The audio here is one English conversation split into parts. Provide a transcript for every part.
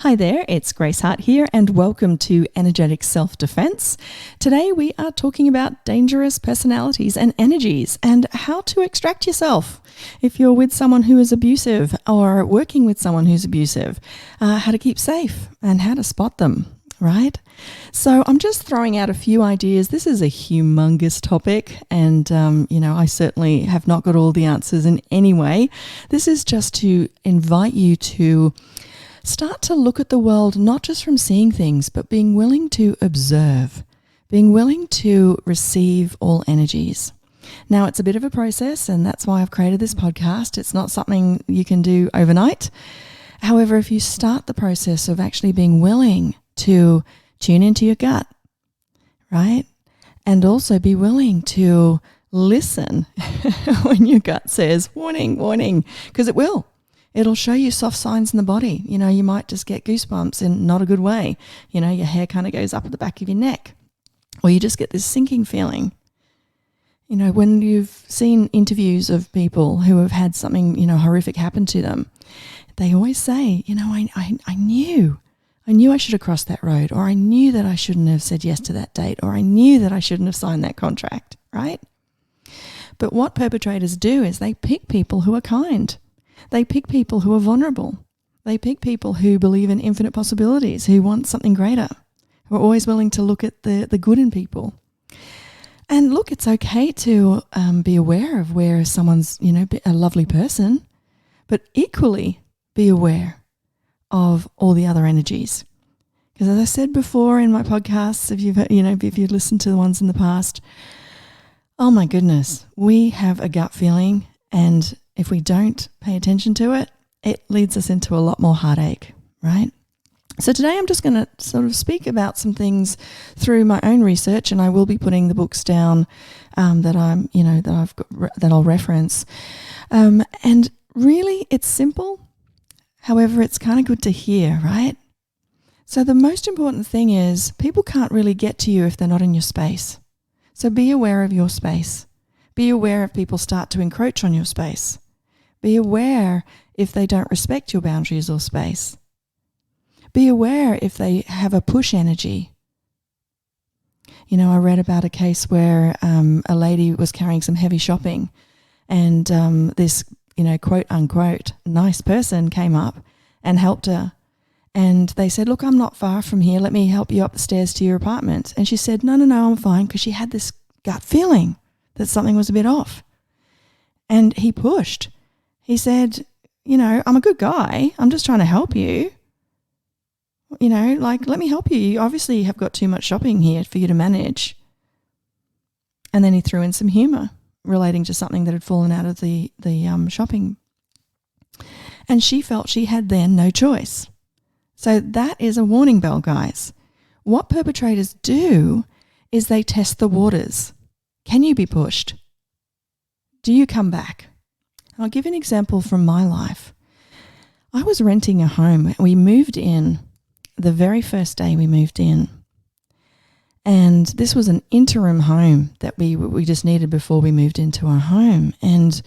Hi there, it's Grace Hart here and welcome to Energetic Self-Defense. Today we are talking about dangerous personalities and energies and how to extract yourself if you're with someone who is abusive or working with someone who's abusive, how to keep safe and how to spot them, right? So I'm just throwing out a few ideas. This is a humongous topic and, I certainly have not got all the answers in any way. This is just to invite you to start to look at the world not just from seeing things, but being willing to observe, being willing to receive all energies. Now, it's a bit of a process, and that's why I've created this podcast. It's not something you can do overnight. However, if you start the process of actually being willing to tune into your gut, right? And also be willing to listen when your gut says, warning, warning, because it will. It'll show you soft signs in the body. You might just get goosebumps in not a good way. Your hair kind of goes up at the back of your neck. Or you just get this sinking feeling. When you've seen interviews of people who have had something, horrific happen to them, they always say, I knew I should have crossed that road, or I knew that I shouldn't have said yes to that date, or I knew that I shouldn't have signed that contract, right? But what perpetrators do is they pick people who are kind. They pick people who are vulnerable. They pick people who believe in infinite possibilities, who want something greater, who are always willing to look at the good in people. And look, it's okay to be aware of where someone's, a lovely person, but equally be aware of all the other energies. Because as I said before in my podcasts, if you've listened to the ones in the past, oh my goodness, we have a gut feeling, and if we don't pay attention to it, it leads us into a lot more heartache, right? So today I'm just going to sort of speak about some things through my own research, and I will be putting the books down that I'll reference. And really, it's simple. However, it's kind of good to hear, right? So the most important thing is people can't really get to you if they're not in your space. So be aware of your space. Be aware if people start to encroach on your space. Be aware if they don't respect your boundaries or space. Be aware if they have a push energy. I read about a case where a lady was carrying some heavy shopping, and this, quote unquote, nice person came up and helped her. And they said, look, I'm not far from here. Let me help you up the stairs to your apartment. And she said, no, I'm fine, because she had this gut feeling that something was a bit off. And he pushed. He said, I'm a good guy. I'm just trying to help you. Let me help you. You obviously have got too much shopping here for you to manage. And then he threw in some humor relating to something that had fallen out of the shopping. And she felt she had then no choice. So that is a warning bell, guys. What perpetrators do is they test the waters. Can you be pushed? Do you come back? I'll give an example from my life. I was renting a home. We moved in the very first day we moved in. And this was an interim home that we just needed before we moved into our home. And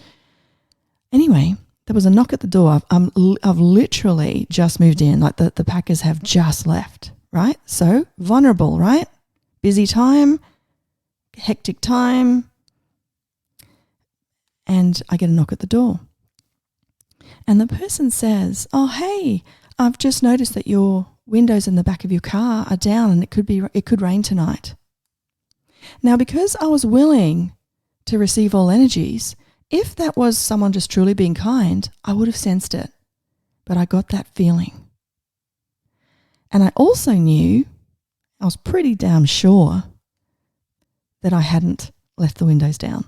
anyway, there was a knock at the door. I've literally just moved in, like the packers have just left, right? So vulnerable, right? Busy time, hectic time. And I get a knock at the door. And the person says, oh, hey, I've just noticed that your windows in the back of your car are down and it could rain tonight. Now, because I was willing to receive all energies, if that was someone just truly being kind, I would have sensed it. But I got that feeling. And I also knew, I was pretty damn sure that I hadn't left the windows down.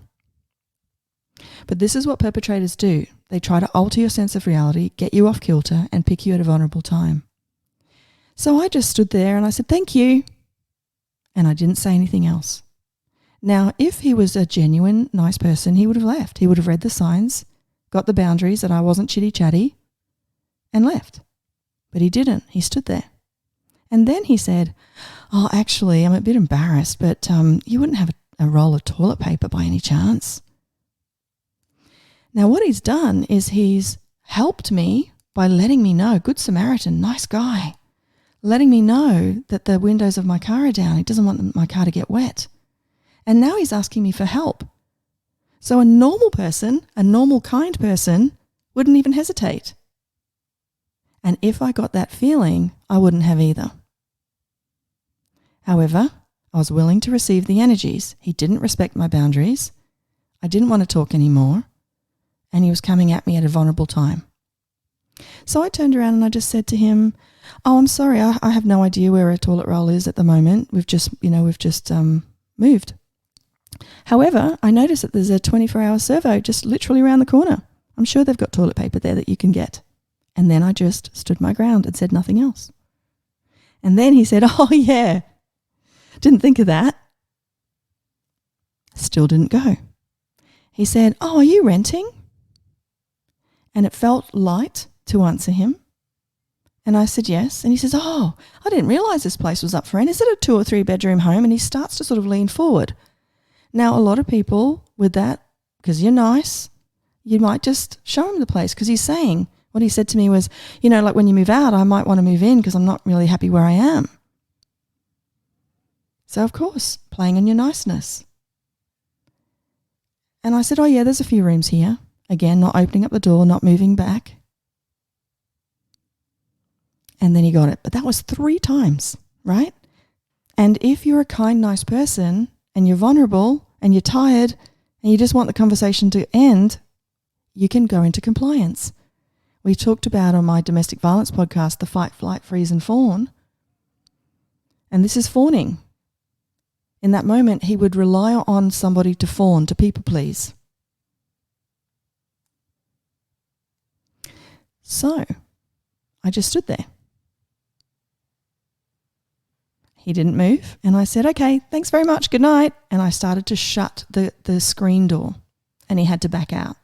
But this is what perpetrators do. They try to alter your sense of reality, get you off kilter, and pick you at a vulnerable time. So I just stood there and I said, thank you. And I didn't say anything else. Now, if he was a genuine, nice person, he would have left. He would have read the signs, got the boundaries that I wasn't chitty-chatty, and left. But he didn't. He stood there. And then he said, oh, actually, I'm a bit embarrassed, but you wouldn't have a roll of toilet paper by any chance? Now, what he's done is he's helped me by letting me know, good Samaritan, nice guy. letting me know that the windows of my car are down. He doesn't want my car to get wet. And now he's asking me for help. So a normal person, a normal kind person, wouldn't even hesitate. And if I got that feeling, I wouldn't have either. However, I was willing to receive the energies. He didn't respect my boundaries. I didn't want to talk anymore. And he was coming at me at a vulnerable time. So I turned around and I just said to him, "Oh, I'm sorry, I have no idea where a toilet roll is at the moment. We've just moved. However, I noticed that there's a 24-hour servo just literally around the corner. I'm sure they've got toilet paper there that you can get." And then I just stood my ground and said nothing else. And then he said, "Oh, yeah, didn't think of that." Still didn't go. He said, "Oh, are you renting?" And it felt light to answer him. And I said yes. And he says, "Oh, I didn't realise this place was up for rent. Is it a 2 or 3 bedroom home?" And he starts to sort of lean forward. Now, a lot of people with that, because you're nice, you might just show him the place, because he's saying, what he said to me was, like when you move out, I might want to move in because I'm not really happy where I am. So, of course, playing on your niceness. And I said, "Oh, yeah, there's a few rooms here." Again, not opening up the door, not moving back. And then he got it. But that was 3 times, right? And if you're a kind, nice person and you're vulnerable and you're tired and you just want the conversation to end, you can go into compliance. We talked about on my domestic violence podcast, the fight, flight, freeze and fawn. And this is fawning. In that moment, he would rely on somebody to fawn, to people please. So I just stood there. He didn't move. And I said, "Okay, thanks very much. Good night." And I started to shut the screen door, and he had to back out.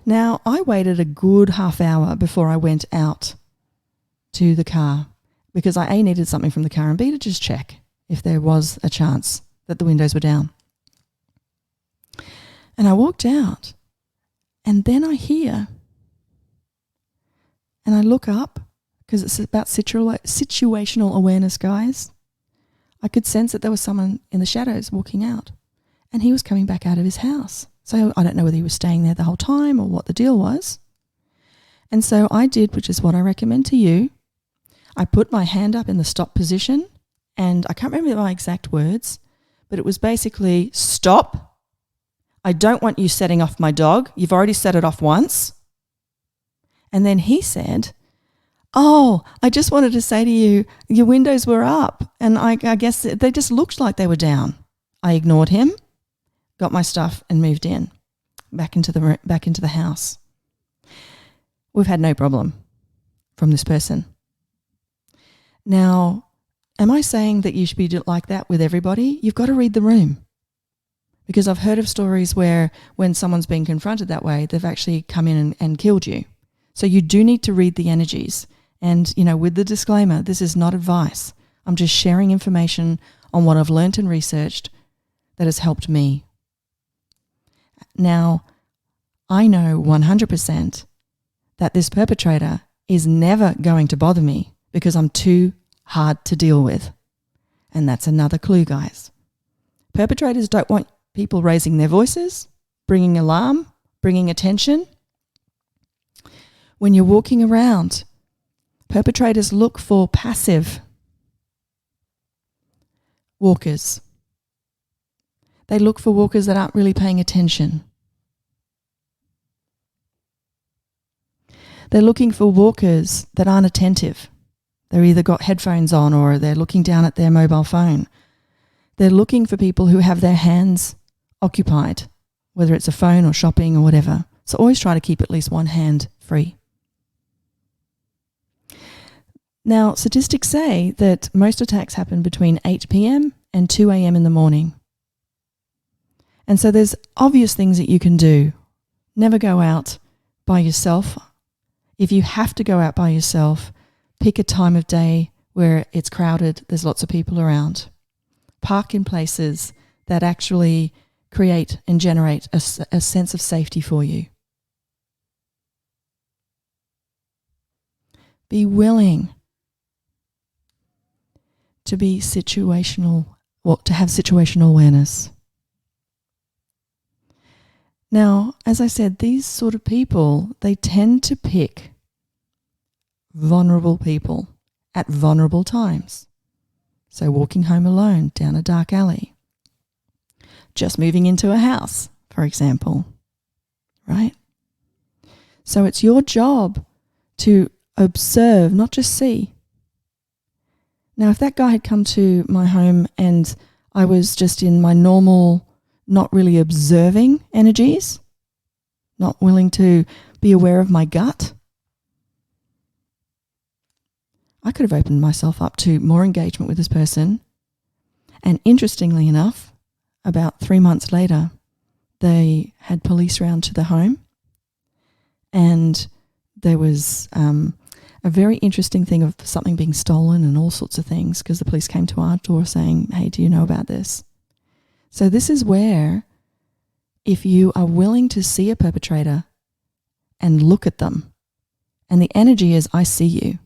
Now, I waited a good half hour before I went out to the car, because I A, needed something from the car, and B, to just check if there was a chance that the windows were down. And I walked out, and then I hear, and I look up, because it's about situational awareness, guys. I could sense that there was someone in the shadows walking out, and he was coming back out of his house. So I don't know whether he was staying there the whole time or what the deal was. And so I did, which is what I recommend to you. I put my hand up in the stop position, and I can't remember my exact words, but it was basically, "Stop. I don't want you setting off my dog. You've already set it off once." And then he said, "Oh, I just wanted to say to you, your windows were up, and I guess they just looked like they were down." I ignored him, got my stuff and moved in, back into the house. We've had no problem from this person. Now, am I saying that you should be like that with everybody? You've got to read the room. Because I've heard of stories where when someone's been confronted that way, they've actually come in and killed you. So you do need to read the energies. And, with the disclaimer, this is not advice. I'm just sharing information on what I've learnt and researched that has helped me. Now, I know 100% that this perpetrator is never going to bother me because I'm too hard to deal with. And that's another clue, guys. Perpetrators don't want people raising their voices, bringing alarm, bringing attention. When you're walking around, perpetrators look for passive walkers. They look for walkers that aren't really paying attention. They're looking for walkers that aren't attentive. They're either got headphones on or they're looking down at their mobile phone. They're looking for people who have their hands occupied, whether it's a phone or shopping or whatever. So always try to keep at least one hand free. Now, statistics say that most attacks happen between 8 p.m. and 2 a.m. in the morning. And so there's obvious things that you can do. Never go out by yourself. If you have to go out by yourself, pick a time of day where it's crowded, there's lots of people around. Park in places that actually create and generate a sense of safety for you. Be willing to be situational, or to have situational awareness. Now, as I said, these sort of people, they tend to pick vulnerable people at vulnerable times. So walking home alone down a dark alley, just moving into a house, for example, right? So it's your job to observe, not just see. Now, if that guy had come to my home and I was just in my normal, not really observing energies, not willing to be aware of my gut, I could have opened myself up to more engagement with this person. And interestingly enough, about 3 months later, they had police round to the home, and there was a very interesting thing of something being stolen and all sorts of things, because the police came to our door saying, hey, do you know about this? So this is where, if you are willing to see a perpetrator and look at them, and the energy is, I see you.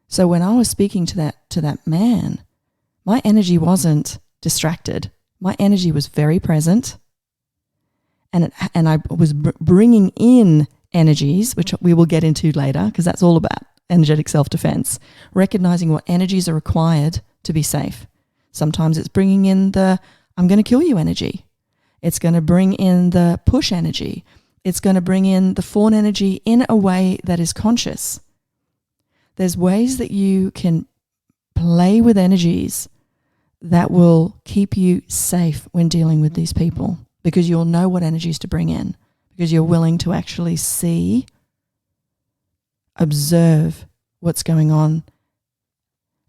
So when I was speaking to that man, my energy wasn't distracted. My energy was very present, and I was bringing in energies, which we will get into later, because that's all about energetic self-defense, recognizing what energies are required to be safe. Sometimes it's bringing in the I'm going to kill you energy. It's going to bring in the push energy. It's going to bring in the fawn energy in a way that is conscious. There's ways that you can play with energies that will keep you safe when dealing with these people, because you'll know what energies to bring in, because you're willing to actually see, observe what's going on,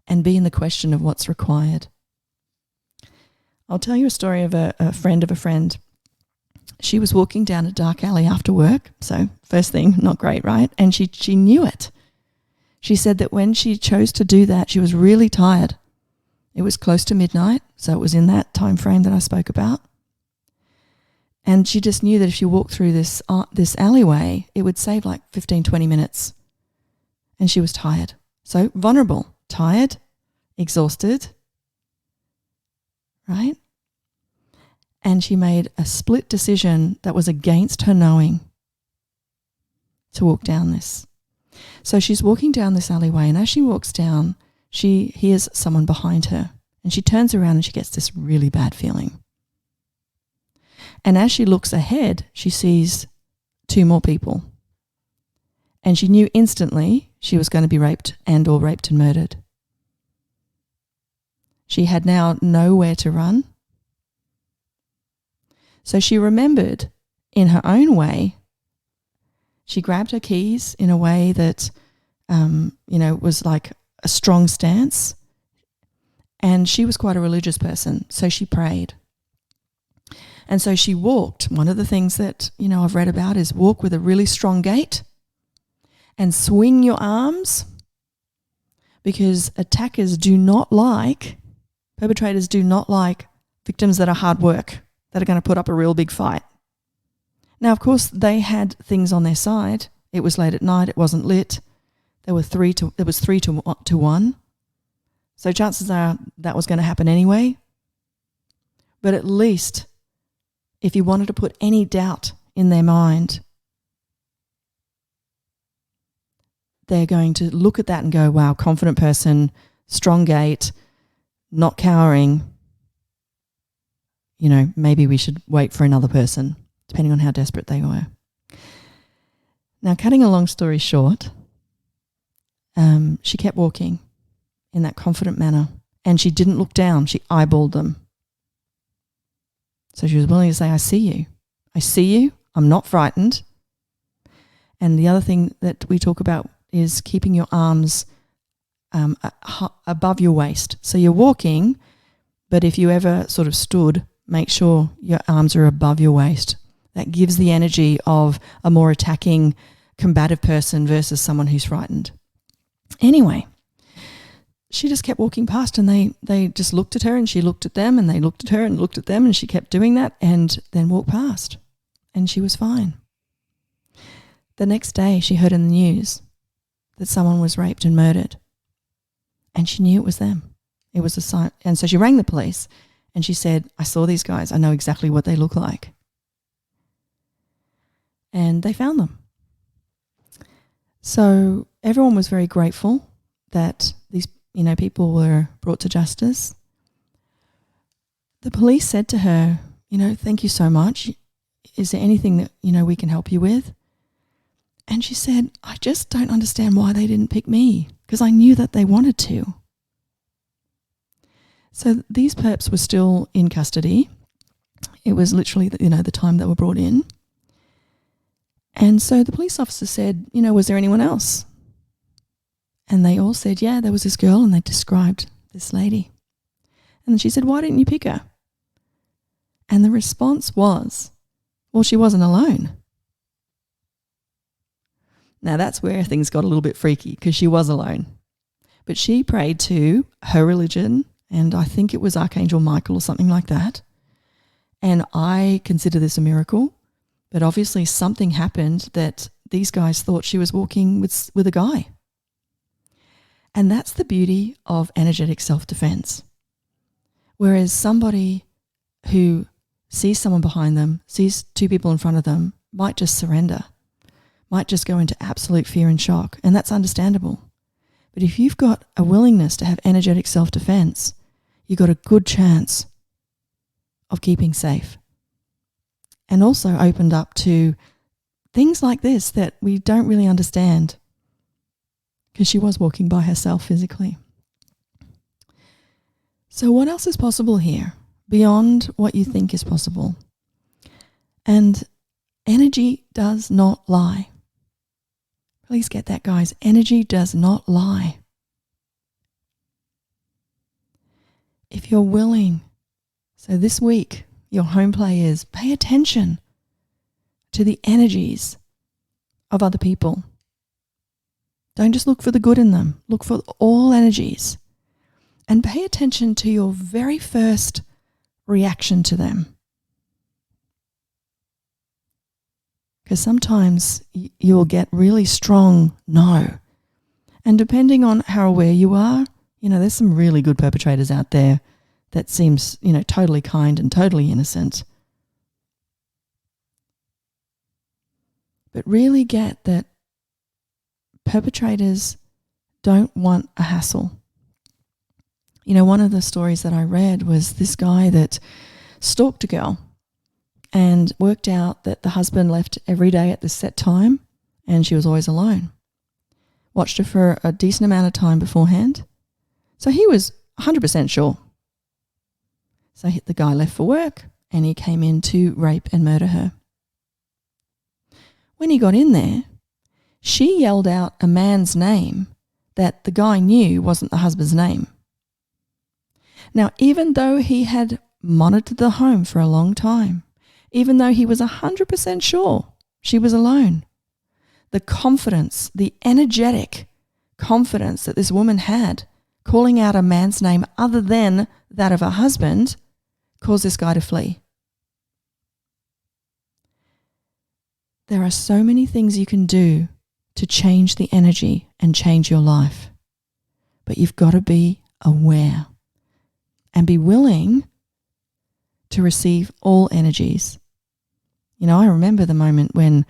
and be in the question of what's required. I'll tell you a story of a friend of a friend. She was walking down a dark alley after work, so first thing, not great, right? And she knew it. She said that when she chose to do that, she was really tired. It was close to midnight, so it was in that time frame that I spoke about. And she just knew that if she walked through this alleyway, it would save like 15, 20 minutes. And she was tired. So vulnerable, tired, exhausted, right? And she made a split decision that was against her knowing to walk down this. So she's walking down this alleyway, and as she walks down, she hears someone behind her, and she turns around and she gets this really bad feeling. And as she looks ahead, she sees 2 more people. And she knew instantly she was going to be raped and murdered. She had now nowhere to run. So she remembered in her own way, she grabbed her keys in a way that, was like a strong stance. And she was quite a religious person, so she prayed. And so she walked. One of the things that, I've read about is walk with a really strong gait and swing your arms, because perpetrators do not like victims that are hard work, that are going to put up a real big fight. Now, of course, they had things on their side. It was late at night. It wasn't lit. There was 3 to 1. So chances are that was going to happen anyway. But at least if you wanted to put any doubt in their mind, they're going to look at that and go, wow, confident person, strong gait, not cowering. Maybe we should wait for another person, depending on how desperate they were. Now, cutting a long story short, she kept walking in that confident manner, and she didn't look down. She eyeballed them. So she was willing to say, I see you. I see you. I'm not frightened. And the other thing that we talk about is keeping your arms above your waist. So you're walking, but if you ever sort of stood, make sure your arms are above your waist. That gives the energy of a more attacking, combative person versus someone who's frightened. Anyway, she just kept walking past, and they just looked at her, and she looked at them, and they looked at her and looked at them, and she kept doing that and then walked past, and she was fine. The next day she heard in the news that someone was raped and murdered, and she knew it was them. It was a sign. And so she rang the police and she said, I saw these guys. I know exactly what they look like. And they found them. So everyone was very grateful that these, people were brought to justice. The police said to her, thank you so much. Is there anything that, we can help you with? And she said, I just don't understand why they didn't pick me, because I knew that they wanted to. So these perps were still in custody. It was literally, the time they were brought in. And so the police officer said, was there anyone else? And they all said, yeah, there was this girl, and they described this lady. And she said, why didn't you pick her? And the response was, well, she wasn't alone. Now that's where things got a little bit freaky, because she was alone. But she prayed to her religion, and I think it was Archangel Michael or something like that. And I consider this a miracle, but obviously something happened that these guys thought she was walking with a guy. And that's the beauty of energetic self-defense. Whereas somebody who sees someone behind them, sees two people in front of them, might just surrender, might just go into absolute fear and shock, and that's understandable. But if you've got a willingness to have energetic self-defense, you've got a good chance of keeping safe. And also opened up to things like this that we don't really understand, because she was walking by herself physically. So what else is possible here beyond what you think is possible? And energy does not lie. Please get that, guys. Energy does not lie. If you're willing, so this week, your home play is pay attention to the energies of other people. Don't just look for the good in them. Look for all energies. And pay attention to your very first reaction to them. Because sometimes you'll get really strong no. And depending on how aware you are, there's some really good perpetrators out there that seems, totally kind and totally innocent. But really get that perpetrators don't want a hassle. One of the stories that I read was this guy that stalked a girl and worked out that the husband left every day at the set time and she was always alone. Watched her for a decent amount of time beforehand. So he was 100% sure. So the guy left for work and he came in to rape and murder her. When he got in there, she yelled out a man's name that the guy knew wasn't the husband's name. Now, even though he had monitored the home for a long time, even though he was 100% sure she was alone, the confidence, the energetic confidence that this woman had calling out a man's name other than that of her husband caused this guy to flee. There are so many things you can do to change the energy and change your life, but you've got to be aware and be willing to receive all energies. I remember the moment when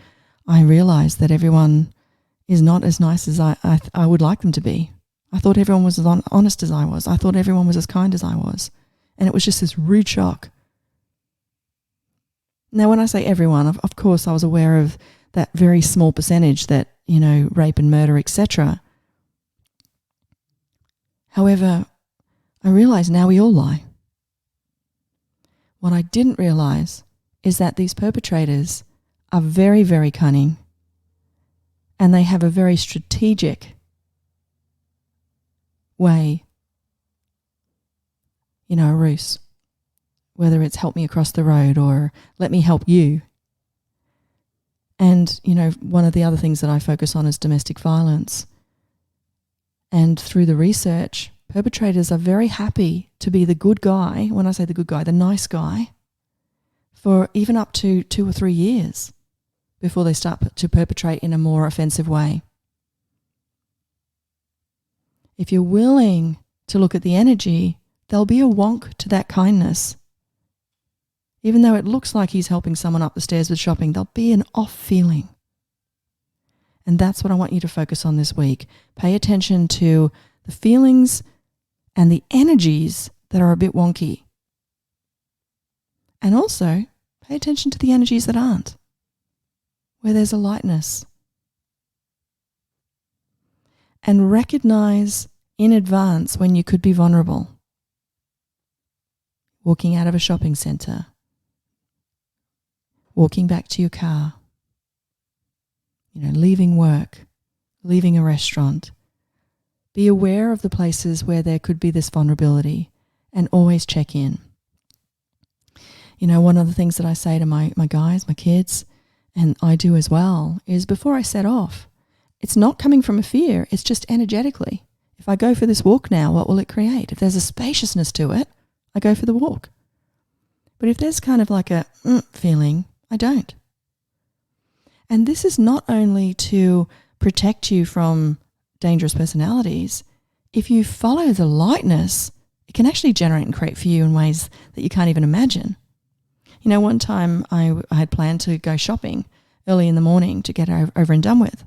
I realized that everyone is not as nice as I would like them to be. I thought everyone was as honest as I was. I thought everyone was as kind as I was. And it was just this rude shock. Now, when I say everyone, of course, I was aware of that very small percentage that, rape and murder, etc. However, I realize now we all lie. What I didn't realize is that these perpetrators are very, very cunning, and they have a very strategic way, a ruse, whether it's help me across the road or let me help you. And, one of the other things that I focus on is domestic violence. And through the research, perpetrators are very happy to be the good guy, when I say the good guy, the nice guy, for even up to 2 or 3 years before they start to perpetrate in a more offensive way. If you're willing to look at the energy, there'll be a wonk to that kindness. Even though it looks like he's helping someone up the stairs with shopping, there'll be an off feeling. And that's what I want you to focus on this week. Pay attention to the feelings and the energies that are a bit wonky. And also, pay attention to the energies that aren't, where there's a lightness. And recognize in advance when you could be vulnerable. Walking out of a shopping centre, walking back to your car, leaving work, leaving a restaurant. Be aware of the places where there could be this vulnerability and always check in. One of the things that I say to my guys, my kids, and I do as well, is before I set off, it's not coming from a fear, it's just energetically. If I go for this walk now, what will it create? If there's a spaciousness to it, I go for the walk. But if there's kind of like a feeling, I don't. And this is not only to protect you from dangerous personalities. If you follow the lightness, it can actually generate and create for you in ways that you can't even imagine. One time I had planned to go shopping early in the morning to get over and done with.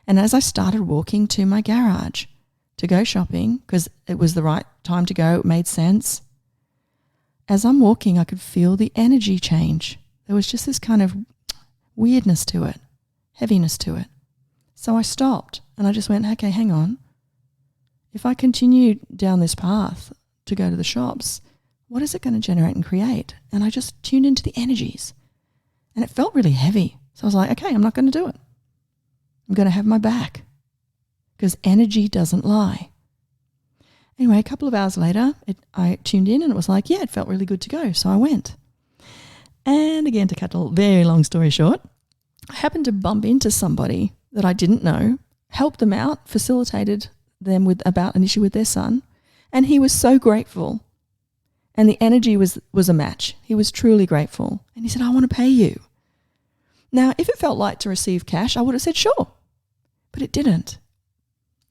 And as I started walking to my garage to go shopping, because it was the right time to go, it made sense. As I'm walking, I could feel the energy change. There was just this kind of weirdness to it, heaviness to it. So I stopped and I just went, okay, hang on. If I continue down this path to go to the shops, what is it going to generate and create? And I just tuned into the energies and it felt really heavy. So I was like, okay, I'm not going to do it. I'm going to have my back because energy doesn't lie. Anyway, a couple of hours later, I tuned in and it was like, yeah, it felt really good to go. So I went. And again, to cut a very long story short, I happened to bump into somebody that I didn't know, helped them out, facilitated them about an issue with their son, and he was so grateful. And the energy was a match. He was truly grateful. And he said, I want to pay you. Now, if it felt light to receive cash, I would have said, sure. But it didn't.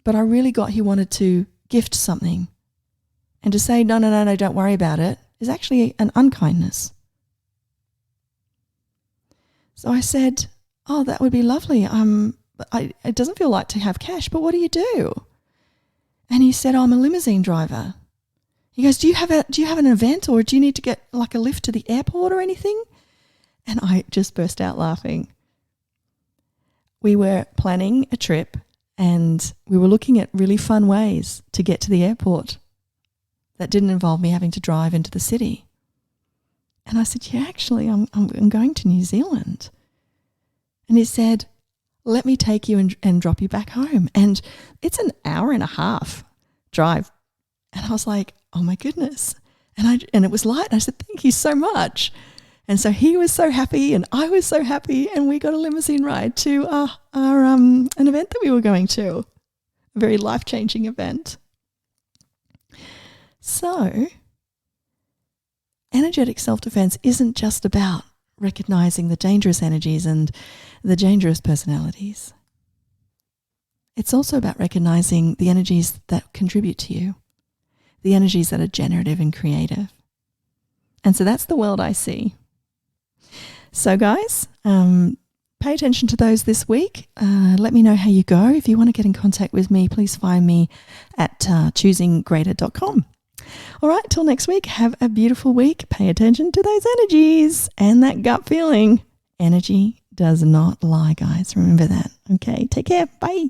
But I really got he wanted to gift something. And to say, no, don't worry about it, is actually an unkindness. So I said, oh, that would be lovely. It doesn't feel light to have cash, but what do you do? And he said, oh, I'm a limousine driver. He goes, do you have an event or do you need to get like a lift to the airport or anything? And I just burst out laughing. We were planning a trip and we were looking at really fun ways to get to the airport that didn't involve me having to drive into the city. And I said, yeah, actually, I'm going to New Zealand. And he said, let me take you and drop you back home. And it's an hour and a half drive. And I was like, oh my goodness. And it was light. And I said, thank you so much. And so he was so happy and I was so happy. And we got a limousine ride to an event that we were going to, a very life-changing event. So energetic self-defense isn't just about recognizing the dangerous energies and the dangerous personalities. It's also about recognizing the energies that contribute to you, the energies that are generative and creative. And so that's the world I see. So guys, pay attention to those this week. Let me know how you go. If you want to get in contact with me, please find me at choosinggreater.com. All right, till next week, have a beautiful week. Pay attention to those energies and that gut feeling. Energy does not lie, guys. Remember that. Okay, take care. Bye.